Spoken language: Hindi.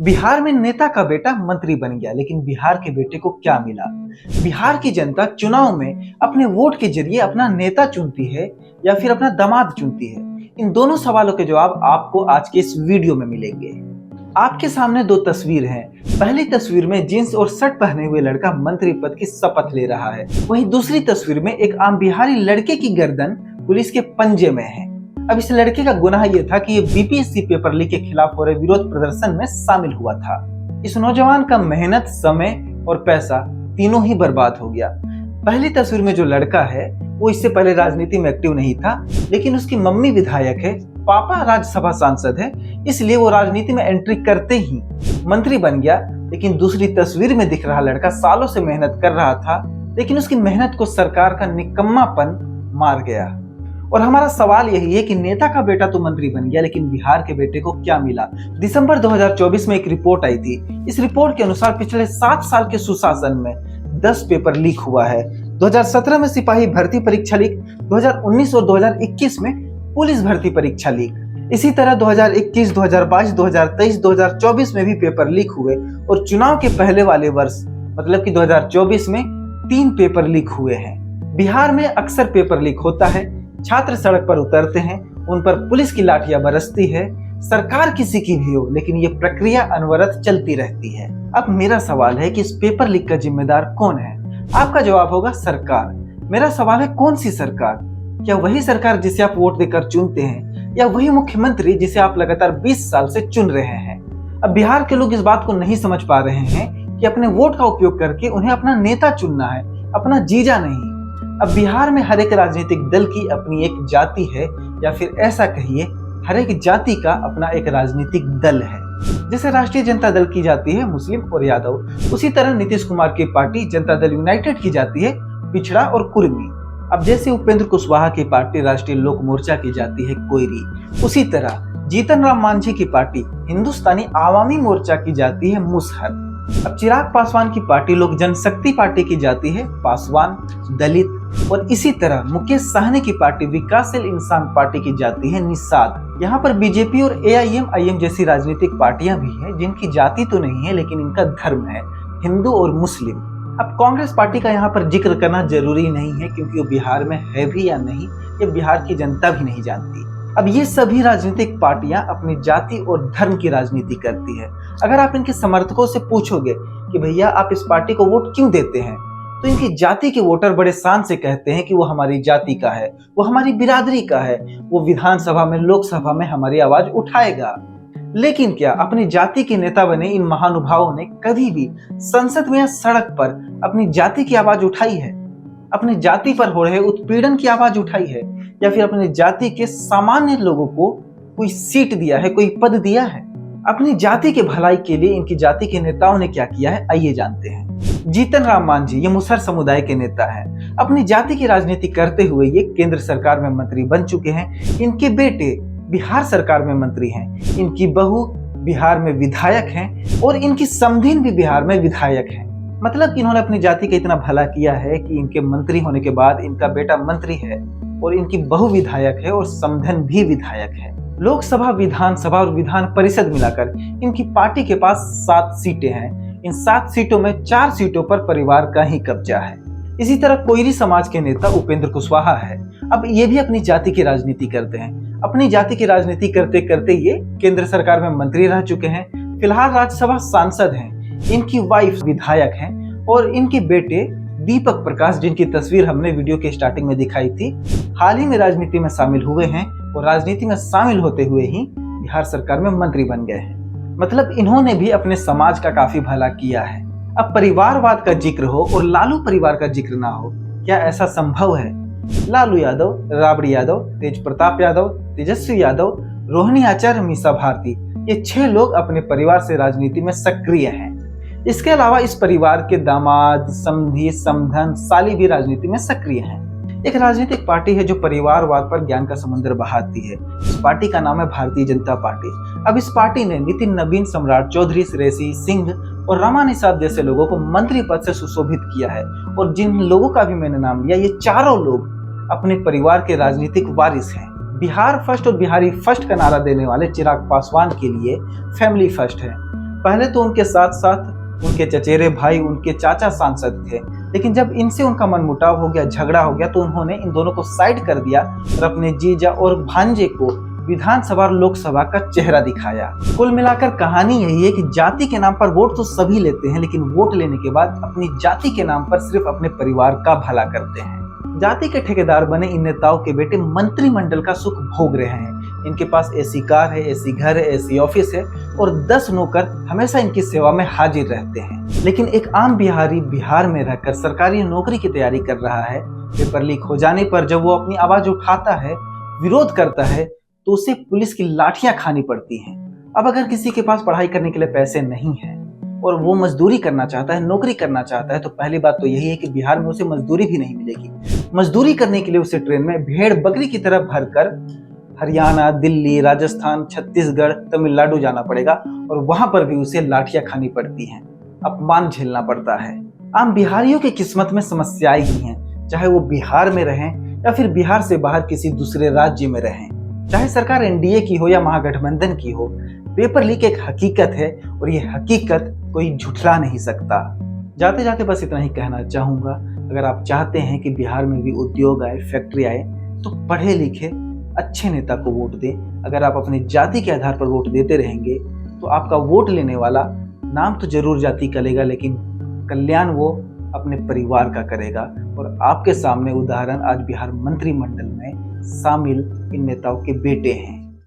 बिहार में नेता का बेटा मंत्री बन गया, लेकिन बिहार के बेटे को क्या मिला? बिहार की जनता चुनाव में अपने वोट के जरिए अपना नेता चुनती है या फिर अपना दामाद चुनती है? इन दोनों सवालों के जवाब आपको आज के इस वीडियो में मिलेंगे। आपके सामने दो तस्वीर हैं। पहली तस्वीर में जींस और शर्ट पहने हुए लड़का मंत्री पद की शपथ ले रहा है। वहीं दूसरी तस्वीर में एक आम बिहारी लड़के की गर्दन पुलिस के पंजे में है। अब इस लड़के का गुनाह यह था कि ये बीपीएससी पेपर लीक के खिलाफ हो रहे विरोध प्रदर्शन में शामिल हुआ था। इस नौजवान का मेहनत, समय और पैसा तीनों ही बर्बाद हो गया। पहली तस्वीर में जो लड़का है वो इससे पहले राजनीति में एक्टिव नहीं था, लेकिन उसकी मम्मी विधायक है, पापा राज्यसभा सांसद है, इसलिए वो राजनीति में एंट्री करते ही मंत्री बन गया। लेकिन दूसरी तस्वीर में दिख रहा लड़का सालों से मेहनत कर रहा था, लेकिन उसकी मेहनत को सरकार का निकम्मापन मार गया। और हमारा सवाल यही है कि नेता का बेटा तो मंत्री बन गया, लेकिन बिहार के बेटे को क्या मिला? दिसंबर 2024 में एक रिपोर्ट आई थी। इस रिपोर्ट के अनुसार पिछले 7 साल के सुशासन में 10 पेपर लीक हुआ है। 2017 में सिपाही भर्ती परीक्षा लीक, 2019 और 2021 में पुलिस भर्ती परीक्षा लीक। इसी तरह 2021, 2022, 2023, 2024 में भी पेपर लीक हुए और चुनाव के पहले वाले वर्ष मतलब कि 2024 में 3 पेपर लीक हुए हैं। बिहार में अक्सर पेपर लीक होता है, छात्र सड़क पर उतरते हैं, उन पर पुलिस की लाठियां बरसती है, सरकार किसी की भी हो, लेकिन ये प्रक्रिया अनवरत चलती रहती है। अब मेरा सवाल है कि इस पेपर लीक का जिम्मेदार कौन है? आपका जवाब होगा सरकार। मेरा सवाल है कौन सी सरकार? क्या वही सरकार जिसे आप वोट देकर चुनते हैं, या वही मुख्यमंत्री जिसे आप लगातार 20 साल से चुन रहे हैं? अब बिहार के लोग इस बात को नहीं समझ पा रहे हैं कि अपने वोट का उपयोग करके उन्हें अपना नेता चुनना है, अपना जीजा नहीं। अब बिहार में हर एक राजनीतिक दल की अपनी एक जाति है, या फिर ऐसा कहिए हर एक जाति का अपना एक राजनीतिक दल है। जैसे राष्ट्रीय जनता दल की जाती है मुस्लिम और यादव, उसी तरह नीतीश कुमार की पार्टी जनता दल यूनाइटेड की जाती है पिछड़ा और कुर्मी। अब जैसे उपेंद्र कुशवाहा की पार्टी राष्ट्रीय लोक मोर्चा की जाती है कोयरी, उसी तरह जीतन राम मांझी की पार्टी हिंदुस्तानी आवामी मोर्चा की जाती है मुसहर। अब चिराग पासवान की पार्टी लोक जनशक्ति पार्टी की जाती है पासवान दलित, और इसी तरह मुकेश साहनी की पार्टी विकासशील इंसान पार्टी की जाती है निषाद। यहाँ पर बीजेपी और एआईएमआईएम जैसी राजनीतिक पार्टियां भी हैं जिनकी जाति तो नहीं है, लेकिन इनका धर्म है हिंदू और मुस्लिम। अब कांग्रेस पार्टी का यहाँ पर जिक्र करना जरूरी नहीं है, क्योंकि वो बिहार में है भी या नहीं ये बिहार की जनता भी नहीं जानती। अब ये सभी राजनीतिक पार्टियां अपनी जाति और धर्म की राजनीति करती है। अगर आप इनके समर्थकों से पूछोगे कि भैया आप इस पार्टी को वोट क्यों देते हैं, तो इनकी जाति के वोटर बड़े शान से कहते हैं कि वो हमारी जाति का है, वो हमारी बिरादरी का है, वो विधानसभा में, लोकसभा में हमारी आवाज उठाएगा। लेकिन क्या अपनी जाति के नेता बने इन महानुभावों ने कभी भी संसद में या सड़क पर अपनी जाति की आवाज उठाई है? अपनी जाति पर हो रहे उत्पीड़न की आवाज उठाई है, या फिर अपनी जाति के सामान्य लोगों को कोई सीट दिया है, कोई पद दिया है? अपनी जाति के भलाई के लिए इनकी जाति के नेताओं ने क्या किया है, आइए जानते हैं। जीतन राम मांझी ये मुसहर समुदाय के नेता हैं। अपनी जाति की राजनीति करते हुए ये केंद्र सरकार में मंत्री बन चुके हैं। इनके बेटे बिहार सरकार में मंत्री हैं, इनकी बहू बिहार में विधायक हैं, और इनकी समधिन भी बिहार में विधायक हैं। मतलब इन्होंने अपनी जाति का इतना भला किया है कि इनके मंत्री होने के बाद इनका बेटा मंत्री है, और इनकी बहू विधायक है, और समधन भी विधायक है। लोकसभा, विधानसभा और विधान परिषद मिलाकर इनकी पार्टी के पास 7 सीटें हैं। इन 7 सीटों में 4 सीटों पर परिवार का ही कब्जा है। इसी तरह कोयरी समाज के नेता उपेंद्र कुशवाहा है। अब ये भी अपनी जाति की राजनीति करते हैं। अपनी जाति की राजनीति करते करते ये केंद्र सरकार में मंत्री रह चुके हैं, फिलहाल राज्यसभा सांसद हैं। इनकी वाइफ विधायक हैं, और इनके बेटे दीपक प्रकाश, जिनकी तस्वीर हमने वीडियो के स्टार्टिंग में दिखाई थी, हाल ही में राजनीति में शामिल हुए हैं, और राजनीति में शामिल होते हुए ही बिहार सरकार में मंत्री बन गए हैं। मतलब इन्होंने भी अपने समाज का काफी भला किया है। अब परिवारवाद का जिक्र हो और लालू परिवार का जिक्र ना हो, क्या ऐसा संभव है? लालू यादव, राबड़ी यादव, तेज प्रताप यादव, तेजस्वी यादव, रोहिणी आचार्य, मीसा भारती, ये 6 लोग अपने परिवार से राजनीति में सक्रिय हैं। इसके अलावा इस परिवार के दामाद, समधी, समधन, साली भी राजनीति में सक्रिय हैं। एक राजनीतिक पार्टी है जो परिवारवाद पर ज्ञान का समुद्र बहाती है। इस पार्टी का नाम है भारतीय जनता पार्टी। अब इस पार्टी ने नितिन नवीन, सम्राट चौधरी, श्रेयसी सिंह और रमा निषाद जैसे लोगों को मंत्री पद से सुशोभित किया है, और जिन लोगों का भी मैंने नाम लिया, ये चारों लोग अपने परिवार के राजनीतिक वारिस हैं। बिहार फर्स्ट और बिहारी फर्स्ट का नारा देने वाले चिराग पासवान के लिए फैमिली फर्स्ट है। पहले तो उनके साथ साथ उनके चचेरे भाई, उनके चाचा सांसद थे, लेकिन जब इनसे उनका मनमुटाव हो गया, झगड़ा हो गया, तो उन्होंने इन दोनों को साइड कर दिया और अपने जीजा और भांजे को विधानसभा और लोकसभा का चेहरा दिखाया। कुल मिलाकर कहानी यही है कि जाति के नाम पर वोट तो सभी लेते हैं, लेकिन वोट लेने के बाद अपनी जाति के नाम पर सिर्फ अपने परिवार का भला करते हैं। जाति के ठेकेदार बने इन नेताओं के बेटे मंत्रिमंडल का सुख भोग रहे हैं। इनके पास एसी कार है, एसी घर है, एसी ऑफिस है और 10 नौकर हमेशा इनकी सेवा में हाजिर रहते हैं। लेकिन एक आम बिहारी बिहार में रहकर सरकारी नौकरी की तैयारी कर रहा है। पेपर लीक हो जाने पर जब वो अपनी आवाज उठाता है, विरोध करता है, तो उसे पुलिस की लाठियां खानी पड़ती हैं। अब अगर किसी के पास पढ़ाई करने के लिए पैसे नहीं हैं और वो मजदूरी करना चाहता है, नौकरी करना चाहता है, तो पहली बात तो यही है कि बिहार में उसे मजदूरी भी नहीं मिलेगी। मजदूरी करने के लिए उसे ट्रेन में भेड़ बकरी की तरह भरकर हरियाणा, दिल्ली, राजस्थान, छत्तीसगढ़, तमिलनाडु जाना पड़ेगा और वहां पर भी उसे लाठियां खानी पड़ती हैं, अपमान झेलना पड़ता है। आम बिहारियों की किस्मत में समस्याएं ही हैं, चाहे वो बिहार में रहें या फिर बिहार से बाहर किसी दूसरे राज्य में रहें। चाहे सरकार एनडीए की हो या महागठबंधन की हो, पेपर लीक एक हकीकत है और ये हकीकत कोई झुठला नहीं सकता। जाते जाते बस इतना ही कहना चाहूंगा, अगर आप चाहते हैं कि बिहार में भी उद्योग आए, फैक्ट्री आए, तो पढ़े लिखे अच्छे नेता को वोट दें। अगर आप अपनी जाति के आधार पर वोट देते रहेंगे तो आपका वोट लेने वाला नाम तो जरूर जाति का लेगा, लेकिन कल्याण वो अपने परिवार का करेगा। और आपके सामने उदाहरण आज बिहार मंत्रिमंडल में शामिल इन नेताओं के बेटे हैं।